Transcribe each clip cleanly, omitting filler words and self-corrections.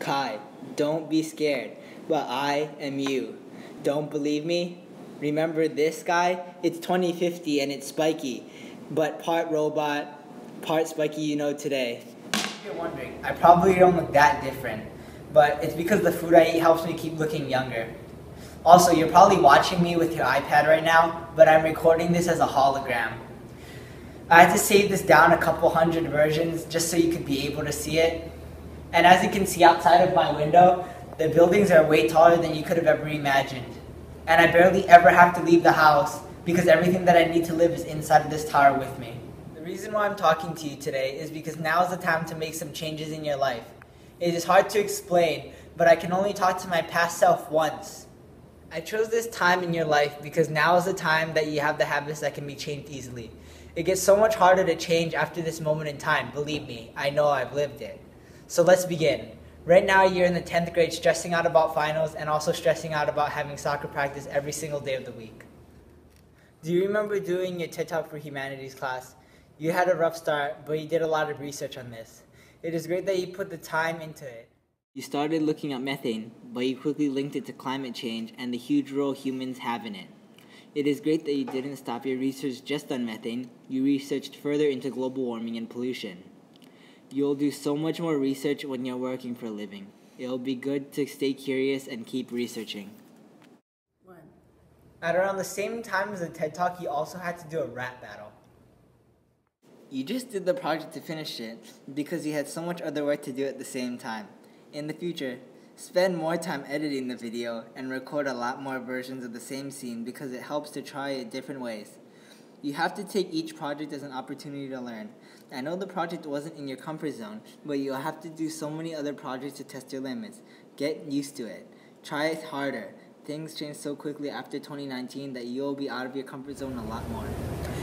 Kai, don't be scared, but I am you. Don't believe me? Remember this guy? It's 2050 and it's spiky, but part robot, part spiky you know today. If you're wondering, I probably don't look that different, but it's because the food I eat helps me keep looking younger. Also, you're probably watching me with your iPad right now, but I'm recording this as a hologram. I had to save this down a couple hundred versions just so you could be able to see it. And as you can see outside of my window, the buildings are way taller than you could have ever imagined. And I barely ever have to leave the house because everything that I need to live is inside of this tower with me. The reason why I'm talking to you today is because now is the time to make some changes in your life. It is hard to explain, but I can only talk to my past self once. I chose this time in your life because now is the time that you have the habits that can be changed easily. It gets so much harder to change after this moment in time, believe me, I know I've lived it. So let's begin. Right now you're in the 10th grade stressing out about finals and also stressing out about having soccer practice every single day of the week. Do you remember doing your TED Talk for Humanities class? You had a rough start, but you did a lot of research on this. It is great that you put the time into it. You started looking at methane, but you quickly linked it to climate change and the huge role humans have in it. It is great that you didn't stop your research just on methane. You researched further into global warming and pollution. You'll do so much more research when you're working for a living. It'll be good to stay curious and keep researching. At around the same time as the TED Talk, you also had to do a rap battle. You just did the project to finish it because you had so much other work to do at the same time. In the future, spend more time editing the video and record a lot more versions of the same scene because it helps to try it different ways. You have to take each project as an opportunity to learn. I know the project wasn't in your comfort zone, but you'll have to do so many other projects to test your limits. Get used to it. Try it harder. Things change so quickly after 2019 that you'll be out of your comfort zone a lot more.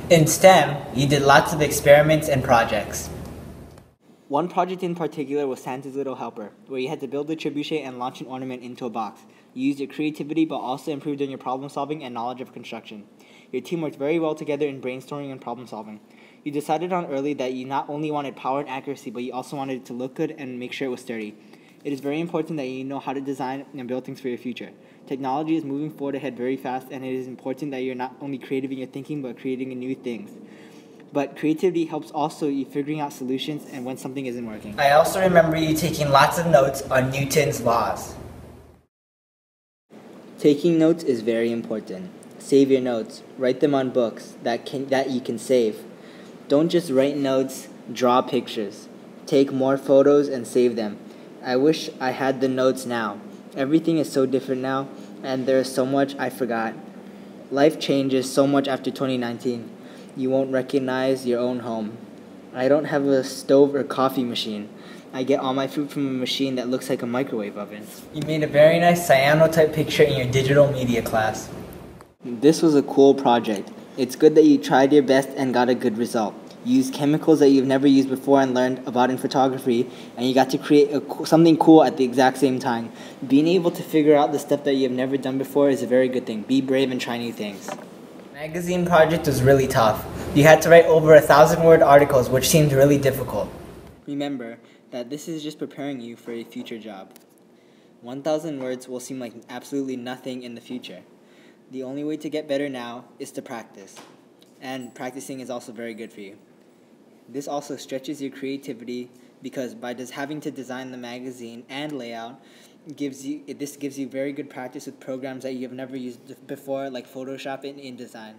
In STEM, you did lots of experiments and projects. One project in particular was Santa's Little Helper, where you had to build a trebuchet and launch an ornament into a box. You used your creativity but also improved on your problem solving and knowledge of construction. Your team worked very well together in brainstorming and problem solving. You decided on early that you not only wanted power and accuracy, but you also wanted it to look good and make sure it was sturdy. It is very important that you know how to design and build things for your future. Technology is moving forward ahead very fast, and it is important that you're not only creative in your thinking, but creating new things. But creativity helps also you figuring out solutions and when something isn't working. I also remember you taking lots of notes on Newton's laws. Taking notes is very important. Save your notes. Write them on books that you can save. Don't just write notes, draw pictures. Take more photos and save them. I wish I had the notes now. Everything is so different now, and there is so much I forgot. Life changes so much after 2019. You won't recognize your own home. I don't have a stove or coffee machine. I get all my food from a machine that looks like a microwave oven. You made a very nice cyanotype picture in your digital media class. This was a cool project. It's good that you tried your best and got a good result. You used chemicals that you've never used before and learned about in photography, and you got to create something cool at the exact same time. Being able to figure out the stuff that you've never done before is a very good thing. Be brave and try new things. Magazine project was really tough. You had to write over 1,000-word articles, which seemed really difficult. Remember that this is just preparing you for a future job. 1,000 words will seem like absolutely nothing in the future. The only way to get better now is to practice. And practicing is also very good for you. This also stretches your creativity because by just having to design the magazine and layout, gives you very good practice with programs that you have never used before, like Photoshop and InDesign.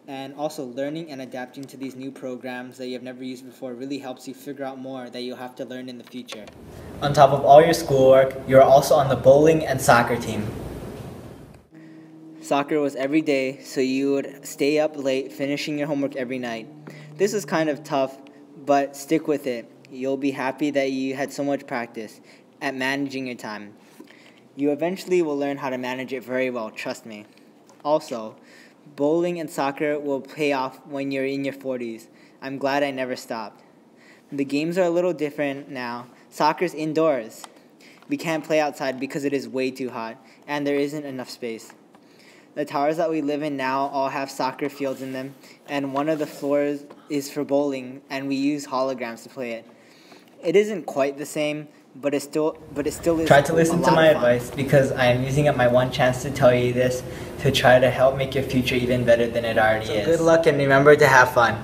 And also learning and adapting to these new programs that you have never used before really helps you figure out more that you'll have to learn in the future. On top of all your schoolwork, you're also on the bowling and soccer team. Soccer was every day, so you would stay up late finishing your homework every night. This is kind of tough, but stick with it. You'll be happy that you had so much practice at managing your time. You eventually will learn how to manage it very well, trust me. Also, bowling and soccer will pay off when you're in your 40s. I'm glad I never stopped. The games are a little different now. Soccer's indoors. We can't play outside because it is way too hot, and there isn't enough space. The towers that we live in now all have soccer fields in them, and one of the floors is for bowling, and we use holograms to play it. It isn't quite the same, but it still is. Try to listen a to lot my of fun. advice because I am using up my one chance to tell you this to try to help make your future even better than it already is. Good luck and remember to have fun.